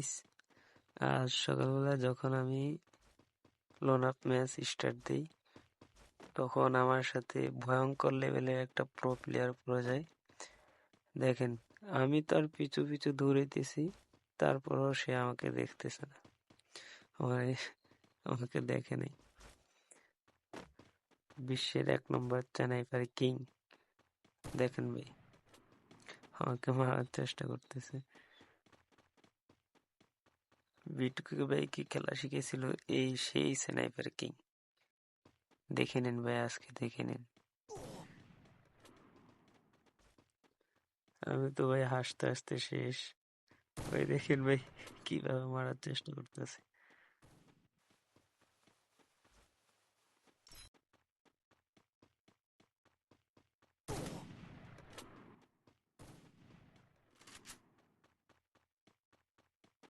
Guys, আজ সকালবেলা যখন আমি লোন আপ ম্যাচ স্টার্ট দিই, তখন আমার সাথে ভয়ঙ্কর লেভেলের একটা প্রো প্লেয়ার পড়ে যায়। দেখেন, আমি তার পিছু পিছু দৌড়াইতেছি, তারপরও সে আমাকে দেখতেছে না, আমায় আমাকে দেখে নাই। বিশ্বের 1 নম্বর স্নাইপার কিং, দেখেন ভাই, আমাকে মারার চেষ্টা করতেছে। বিটুকে ভাই কি খেলা শিখেছিল, এই সেই স্নাইপার কিং। দেখে নিন ভাই, আজকে দেখে নিন। আমি তো ভাই হাসতে হাসতে শেষ। ভাই দেখেন ভাই, কিভাবে মারার চেষ্টা করতেছে।